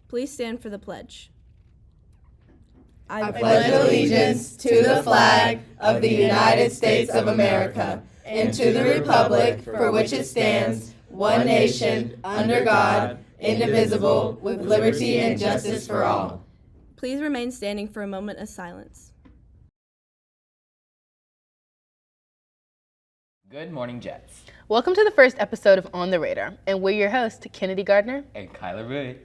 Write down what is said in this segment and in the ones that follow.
Please stand for the pledge. I pledge allegiance to the flag of the United States of America and to the republic for which it stands, one nation, under God, indivisible, with liberty and justice for all. Please remain standing for a moment of silence. Good morning, Jets. Welcome to the first episode of On the Radar, and we're your hosts, Kennedy Gardner And Kyler Rui.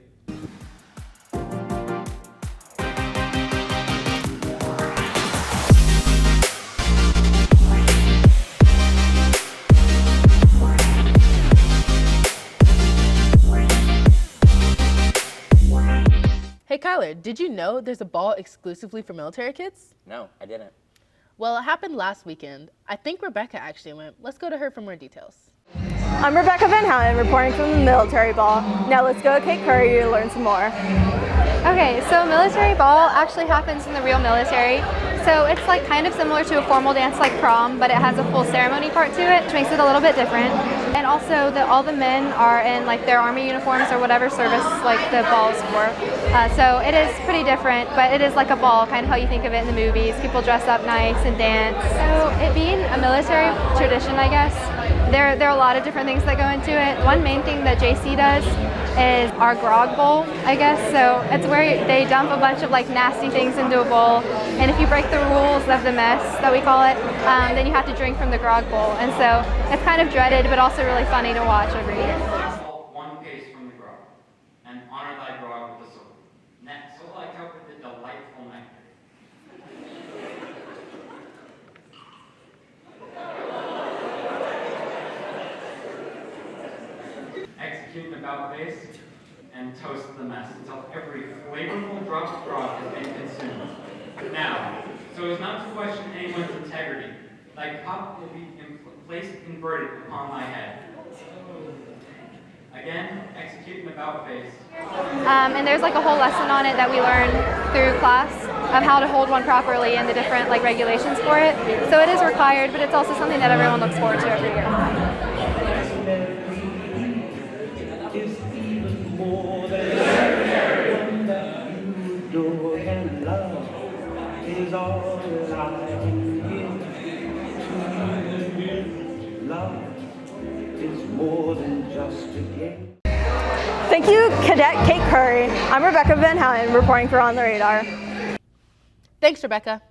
Hey Kyler, did you know there's a ball exclusively for military kids? No, I didn't. Well, it happened last weekend. I think Rebecca actually went. Let's go to her for more details. I'm Rebecca Van Houten, reporting from the military ball. Now let's go to Kate Curry to learn some more. Okay, so military ball actually happens in the real military. So it's like kind of similar to a formal dance like prom, but it has a full ceremony part to it, which makes it a little bit different. And also all the men are in like their army uniforms or whatever service like the ball is for. So it is pretty different, but it is like a ball, kind of how you think of it in the movies. People dress up nice and dance. So it being a military tradition, I guess, there are a lot of different things that go into it. One main thing that JC does is our grog bowl, I guess. So it's where they dump a bunch of like nasty things into a bowl, and if you break the rules of the mess that we call it, then you have to drink from the grog bowl. And so it's kind of dreaded, but also really funny to watch every year. One pace from the grog, and honor thy grog with a sword. Next, so I cope with the delightful nectar. Execute the bout face and toast the mess until every flavorful drop of grog has been consumed. Now, so as not to question anyone's integrity, thy cup will be placed inverted upon thy head. Again, execute the bout face. And there's like a whole lesson on it that we learn through class of how to hold one properly and the different like regulations for it. So it is required, but it's also something that everyone looks forward to every year. Is all that I can give to you. Love is more than just a game. Thank you, Cadet Kate Curry. I'm Rebecca Van Houten, reporting for On the Radar. Thanks, Rebecca.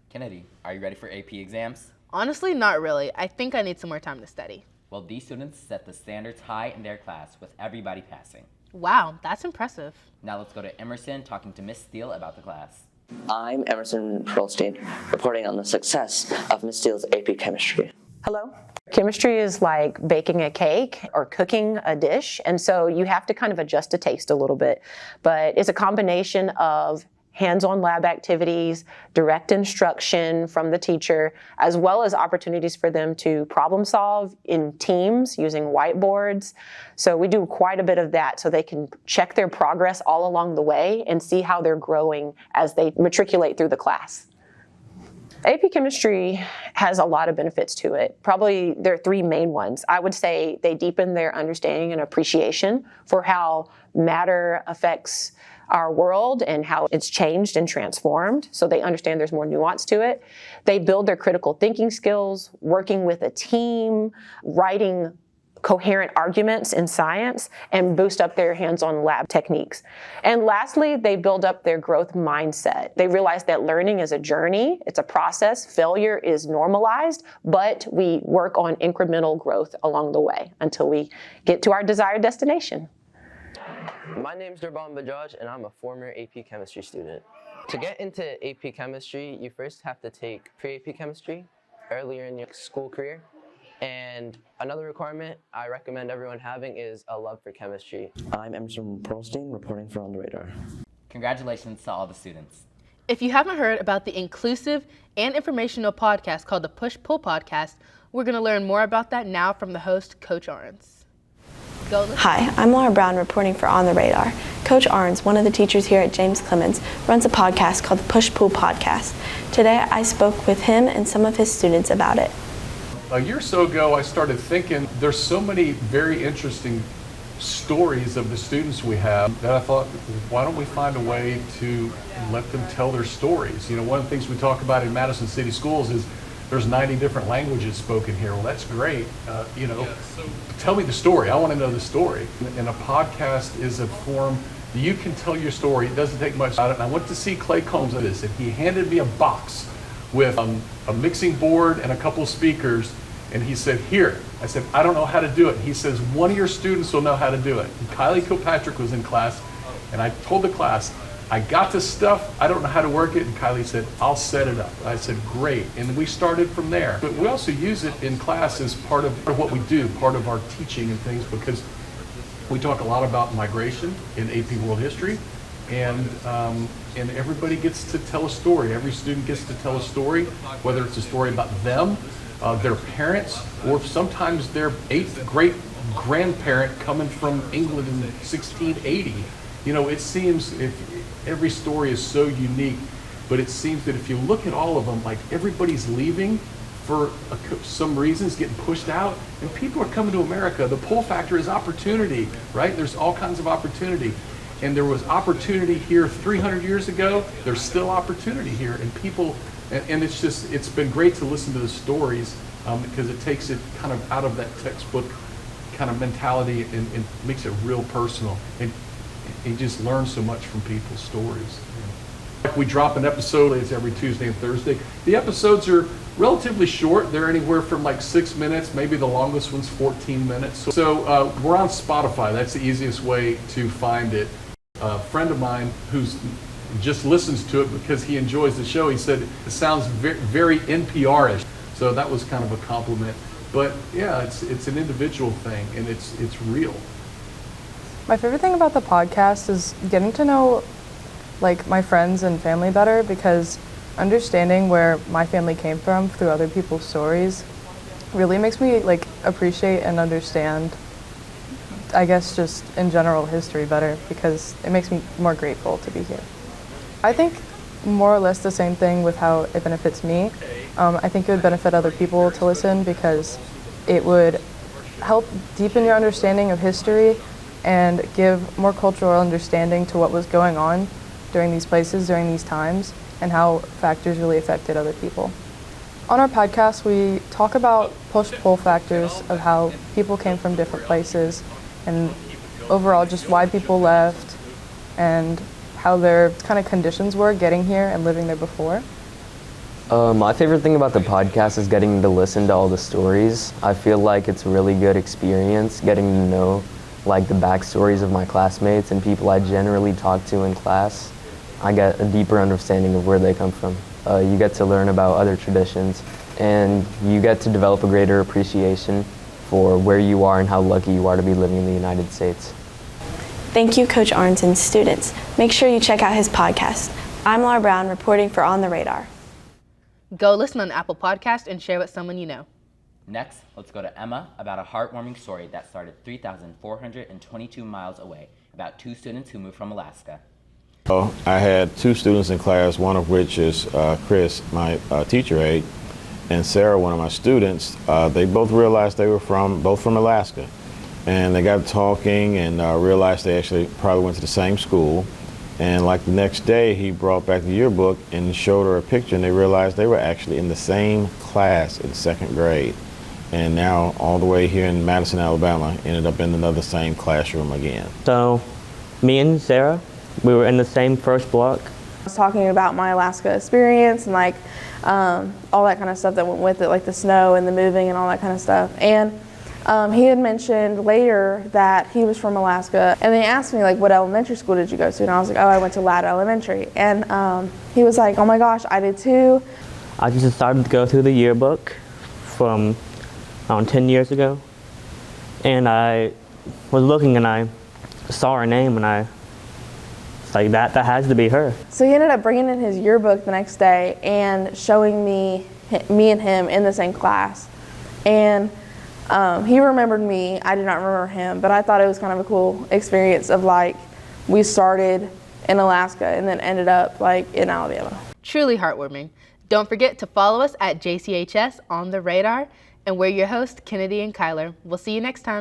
Kennedy, are you ready for AP exams? Honestly, not really. I think I need some more time to study. Well, these students set the standards high in their class with everybody passing. Wow, that's impressive. Now let's go to Emerson talking to Miss Steele about the class. I'm Emerson Pearlstein, reporting on the success of Ms. Steele's AP Chemistry. Hello. Chemistry is like baking a cake or cooking a dish, and so you have to kind of adjust the taste a little bit. But it's a combination of hands-on lab activities, direct instruction from the teacher, as well as opportunities for them to problem solve in teams using whiteboards. So we do quite a bit of that so they can check their progress all along the way and see how they're growing as they matriculate through the class. AP Chemistry has a lot of benefits to it. Probably there are three main ones. I would say they deepen their understanding and appreciation for how matter affects our world and how it's changed and transformed, so they understand there's more nuance to it. They build their critical thinking skills, working with a team, writing coherent arguments in science, and boost up their hands-on lab techniques. And lastly, they build up their growth mindset. They realize that learning is a journey, it's a process, failure is normalized, but we work on incremental growth along the way until we get to our desired destination. My name's Durban Bajaj, and I'm a former AP Chemistry student. To get into AP Chemistry, you first have to take pre-AP Chemistry earlier in your school career. And another requirement I recommend everyone having is a love for chemistry. I'm Emerson Pearlstein, reporting for On the Radar. Congratulations to all the students. If you haven't heard about the inclusive and informational podcast called the PushPull Podcast, we're going to learn more about that now from the host, Coach Arns. Hi, I'm Laura Brown reporting for On the Radar. Coach Arns, one of the teachers here at James Clemens, runs a podcast called the PushPull Podcast. Today I spoke with him and some of his students about it. A year or so ago, I started thinking there's so many very interesting stories of the students we have that I thought, why don't we find a way to let them tell their stories? You know, one of the things we talk about in Madison City Schools is there's 90 different languages spoken here. Well, that's great. You know, tell me the story. I want to know the story. And a podcast is a form that you can tell your story. It doesn't take much. And I went to see Clay Combs of this, and he handed me a box with a mixing board and a couple of speakers. And he said, here. I said, I don't know how to do it. He says, one of your students will know how to do it. And Kylie Kilpatrick was in class, and I told the class, I got this stuff, I don't know how to work it. And Kylie said, I'll set it up. I said, great. And we started from there. But we also use it in class as part of what we do, part of our teaching and things, because we talk a lot about migration in AP World History. And everybody gets to tell a story. Every student gets to tell a story, whether it's a story about them, their parents, or sometimes their 8th great grandparent coming from England in 1680. You know, it seems every story is so unique, but it seems that if you look at all of them, like everybody's leaving for some reasons, getting pushed out, and people are coming to America. The pull factor is opportunity, right? There's all kinds of opportunity. And there was opportunity here 300 years ago. There's still opportunity here, and people, and it's been great to listen to the stories because it takes it kind of out of that textbook kind of mentality and makes it real personal. And you just learn so much from people's stories. We drop an episode, it's every Tuesday and Thursday. The episodes are relatively short. They're anywhere from like 6 minutes, maybe the longest one's 14 minutes. So we're on Spotify. That's the easiest way to find it. A friend of mine who's just listens to it because he enjoys the show, he said it sounds very NPR-ish. So that was kind of a compliment. But yeah, it's an individual thing, and it's real. My favorite thing about the podcast is getting to know like my friends and family better, because understanding where my family came from through other people's stories really makes me like appreciate and understand, I guess, just in general history better, because it makes me more grateful to be here. I think more or less the same thing with how it benefits me. I think it would benefit other people to listen because it would help deepen your understanding of history and give more cultural understanding to what was going on during these places, during these times, and how factors really affected other people. On our podcast, we talk about push-pull factors of how people came from different places and overall just why people left and how their kind of conditions were getting here and living there before. My favorite thing about the podcast is getting to listen to all the stories. I feel like it's a really good experience getting to know like the backstories of my classmates and people I generally talk to in class. I get a deeper understanding of where they come from. You get to learn about other traditions, and you get to develop a greater appreciation for where you are and how lucky you are to be living in the United States. Thank you, Coach Arns and students. Make sure you check out his podcast. I'm Laura Brown, reporting for On the Radar. Go listen on Apple Podcast and share with someone you know. Next, let's go to Emma about a heartwarming story that started 3,422 miles away about 2 students who moved from Alaska. I had 2 students in class, one of which is Chris, my teacher aide, and Sarah, one of my students. They both realized they were both from Alaska. And they got talking and realized they actually probably went to the same school. And like the next day, he brought back the yearbook and showed her a picture, and they realized they were actually in the same class in 2nd grade. And now all the way here in Madison, Alabama, ended up in another same classroom again. So me and Sarah, we were in the same first block. I was talking about my Alaska experience and like all that kind of stuff that went with it, like the snow and the moving and all that kind of stuff. And he had mentioned later that he was from Alaska, and they asked me like, what elementary school did you go to? And I was like, oh, I went to Ladd Elementary. And he was like, oh my gosh, I did too. I just decided to go through the yearbook from around 10 years ago, and I was looking and I saw her name, and I was like, that has to be her. So he ended up bringing in his yearbook the next day and showing me and him in the same class. And he remembered me. I did not remember him, but I thought it was kind of a cool experience of like, we started in Alaska and then ended up like in Alabama. Truly heartwarming. Don't forget to follow us at JCHS On the Radar, and we're your hosts, Kennedy and Kyler. We'll see you next time.